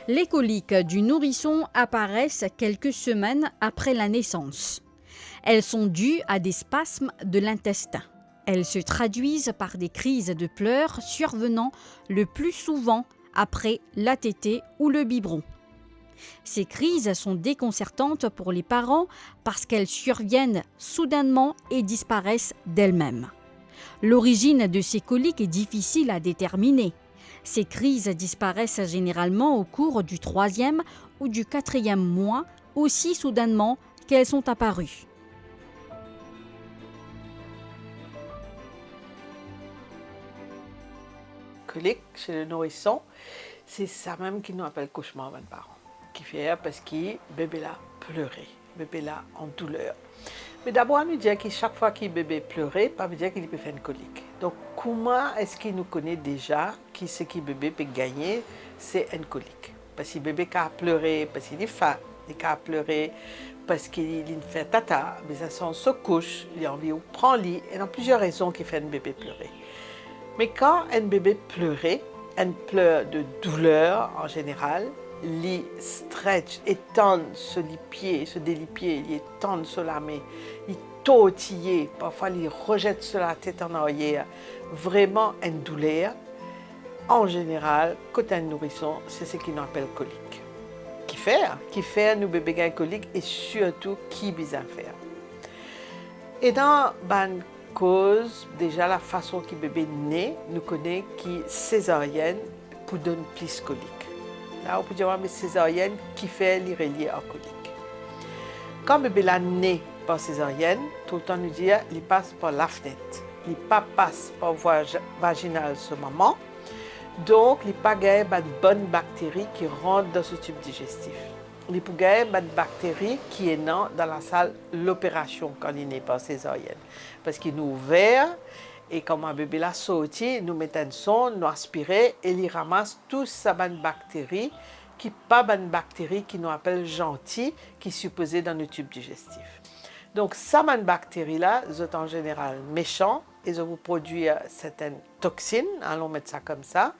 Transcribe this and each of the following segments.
Les coliques du nourrisson apparaissent quelques semaines après la naissance. Elles sont dues à des spasmes de l'intestin. Elles se traduisent par des crises de pleurs survenant le plus souvent après la tétée ou le biberon. Ces crises sont déconcertantes pour les parents parce qu'elles surviennent soudainement et disparaissent d'elles-mêmes. L'origine de ces coliques est difficile à déterminer. Ces crises disparaissent généralement au cours du 3e ou du 4e mois, aussi soudainement qu'elles sont apparues. Colique chez le nourrisson, c'est ça même qui nous appelle cauchemar avant parents, qui fait parce que bébé là pleurait, bébé là en douleur. Mais d'abord, on nous dit que chaque fois que bébé pleurait, ça veut dire qu'il peut faire une colique. Donc, comment est-ce qu'il nous connaît déjà que ce que bébé peut gagner, c'est une colique? Parce que bébé a pleuré, parce qu'il est fat, il a pleuré, parce qu'il fait tata, mais ça sent se couche, il a envie de prendre lit, et il y a plusieurs raisons qui font un bébé pleurer. Mais quand un bébé pleurait, un pleur de douleur en général, il stretch, étend sur les pieds, sur des pieds, il étend sur la main, il tortille, parfois il rejette sur la tête en arrière. Vraiment une douleur. En général, quand un nourrisson, c'est ce qu'on appelle colique. Qui fait nous bébés gain colique et surtout qui besoin faire. Et dans ban cause, déjà la façon que bébé naît, nous connaît qui césarienne pour donner plus colique. Là, on peut dire mais césarienne qui fait les relier en colique. Quand bébé là naît par césarienne, tout le temps nous dit il passe par la fenêtre, il pas passe par voie vaginale ce moment. Donc, il n'y a pas de bonnes bactéries qui rentrent dans ce tube digestif. Il n'y a pas de bactéries qui est dans la salle de l'opération quand il n'est pas césarienne. Parce qu'il nous ouvert et quand un bébé l'a sorti, nous mettons un son, nous aspirons et il ramasse toutes ces bonnes bactéries qui pas bonnes bactéries qui nous appellent gentilles, qui sont supposées dans le tube digestif. Donc, ces bonnes bactéries-là, elles sont en général méchantes. Ils vont produire certaines toxines, allons mettre ça comme ça,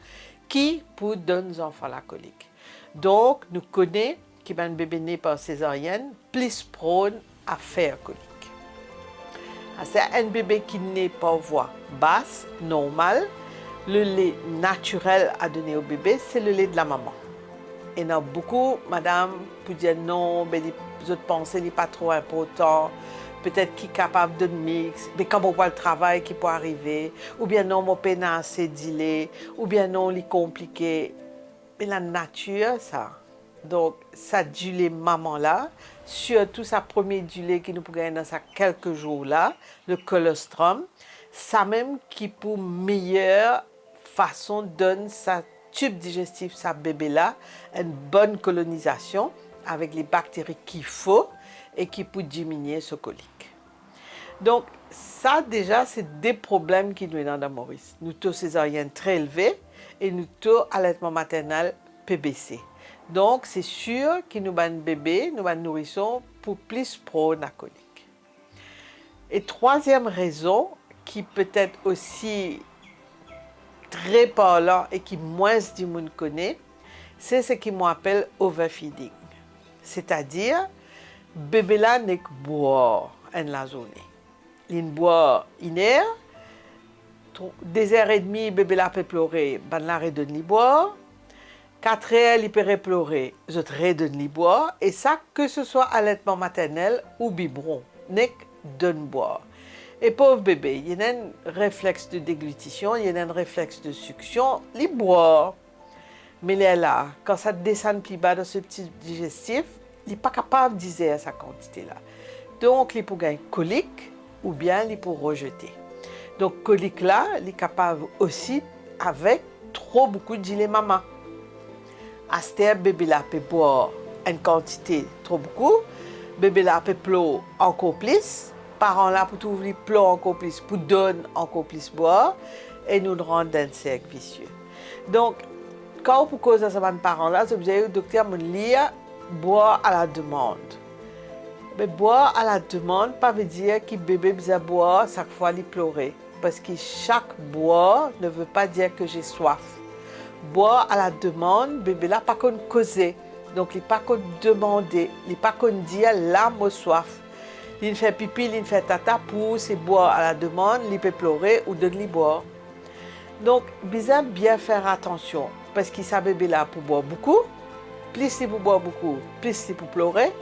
qui pour donner aux enfants la colique. Donc, nous connaissons qu'un bébé né par césarienne plus prône à faire colique. C'est un bébé qui naît par voie basse, normale. Le lait naturel à donner au bébé, c'est le lait de la maman. Et il y a beaucoup, madame, pour dire non, mais les autres pensées n'est pas trop important. Peut-être qu'il est capable de mix, mais quand on voit le travail qui peut arriver, ou bien non, mon peine a assez d'îler, ou bien non, il est compliqué. Mais la nature, ça. Donc, ça du lait maman-là, surtout sa première du lait qui nous peut gagner dans ces quelques jours-là, le colostrum, ça même qui pour meilleure façon donne sa tube digestif, sa bébé-là, une bonne colonisation avec les bactéries qu'il faut et qui peut diminuer ce colique. Donc, ça déjà, c'est des problèmes qui nous ont dans Maurice. Nous taux césarienne très élevé et nous taux allaitement maternel PBC. Donc, c'est sûr que nous avons un bébé, nous avons un nourrisson pour plus prône à colique. Et troisième raison, qui peut être aussi très parlant et qui moins de monde connaît, c'est ce qu'on appelle overfeeding. C'est-à-dire, bébé là n'est que boire en la journée. Il boit une heure, 2 heures et demie, bébé là peut pleurer, ben là redonne lui boire. 4 heures, il peut pleurer, je te redonne lui boire. Et ça, que ce soit allaitement maternel ou biberon, n'est que donne boire. Et pauvre bébé, il y a un réflexe de déglutition, il y a un réflexe de succion, il boit. Mais il est là, quand ça descend plus bas dans ce petit digestif, il n'est pas capable de dire sa quantité-là. Donc, il peut gagner colique ou bien il peut rejeter. Donc, colique-là, il est capable aussi avec trop beaucoup de lait maman. À ce temps, bébé-là peut boire une quantité trop beaucoup, bébé-là peut pleurer encore plus, parents-là pour ouvrir pleurer encore plus, pour donner encore plus boire, et nous rendre dans un cercle vicieux. Donc, quand pour cause de ces parents-là, c'est obligé le docteur me lire boire à la demande. Mais boire à la demande, pas veut dire que bébé besoin boire chaque fois il pleurer. Parce que chaque boire ne veut pas dire que j'ai soif. boire à la demande, bébé là pas qu'on causer. Donc il pas qu'on demander, il pas qu'on dire là moi soif. Il fait pipi, il fait tata pour c'est boire à la demande, il peut pleurer ou donner boire. Donc bien faire attention parce qu'il sa bébé là pour boire beaucoup, plus il pour boire beaucoup, plus il pour pleurer,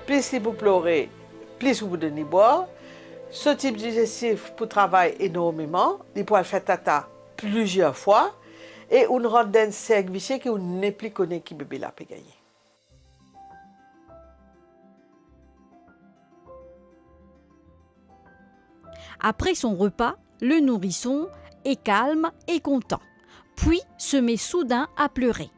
plus il pour pleurer, plus il pour donner boire. Ce type digestif pour travailler énormément, il peut faire tata plusieurs fois et on rentre dans un cercle vicieux qui n'est plus connu qui bébé là peut gagner. Après son repas, le nourrisson est calme et content, puis se met soudain à pleurer.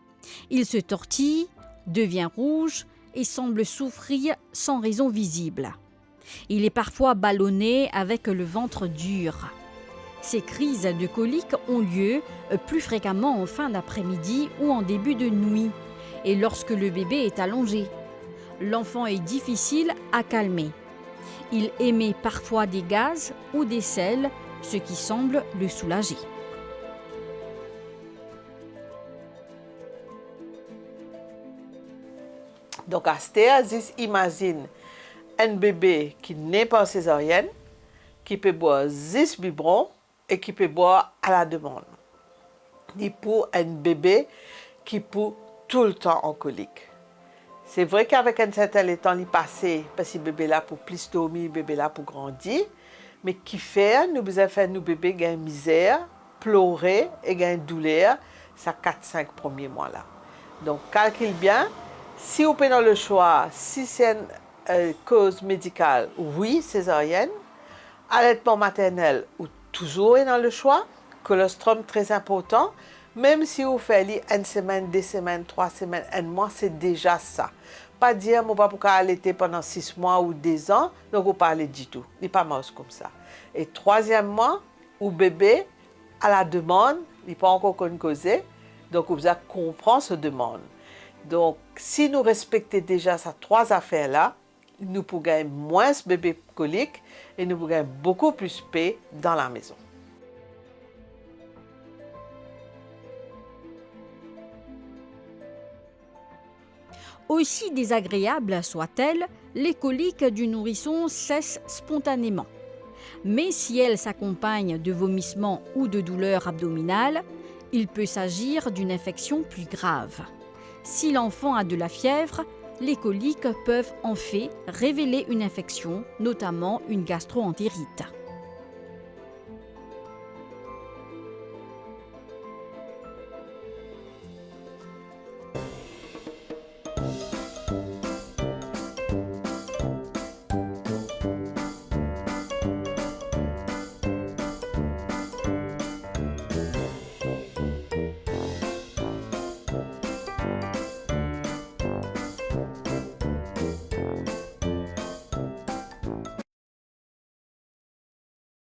Il se tortille, devient rouge et semble souffrir sans raison visible. Il est parfois ballonné avec le ventre dur. Ces crises de coliques ont lieu plus fréquemment en fin d'après-midi ou en début de nuit, et lorsque le bébé est allongé. L'enfant est difficile à calmer. Il émet parfois des gaz ou des sels, ce qui semble le soulager. Donc, à cette imagine un bébé qui n'est pas césarienne, qui peut boire 10 biberons et qui peut boire à la demande. Et pour un bébé qui peut tout le temps en colique. C'est vrai qu'avec un certain temps, il passe parce que le bébé là pour plus dormir, le bébé là pour grandir. Mais qui fait, nous besoin faire nos bébés gagner misère, pleurer et gagner douleur, ça 4-5 premiers mois là. Donc, calcule bien. Si vous prenez le choix, si c'est une cause médicale, oui, césarienne. Allaitement maternel, ou toujours dans le choix. Colostrum, très important. Même si vous faites une semaine, 2 semaines, 3 semaines, 1 mois, c'est déjà ça. Pas dire, je ne vais pas allaiter pendant 6 mois ou 2 ans, donc vous ne parlez pas du tout. Il n'est pas mort comme ça. Et 3e mois, ou bébé, à la demande, il n'est pas encore causé, donc vous avez compris cette demande. Donc, si nous respectons déjà ces 3 affaires-là, nous pouvons gagner moins de bébés coliques et nous pouvons gagner beaucoup plus de paix dans la maison. Aussi désagréables soient-elles, les coliques du nourrisson cessent spontanément. Mais si elles s'accompagnent de vomissements ou de douleurs abdominales, il peut s'agir d'une infection plus grave. Si l'enfant a de la fièvre, les coliques peuvent en fait révéler une infection, notamment une gastro-entérite.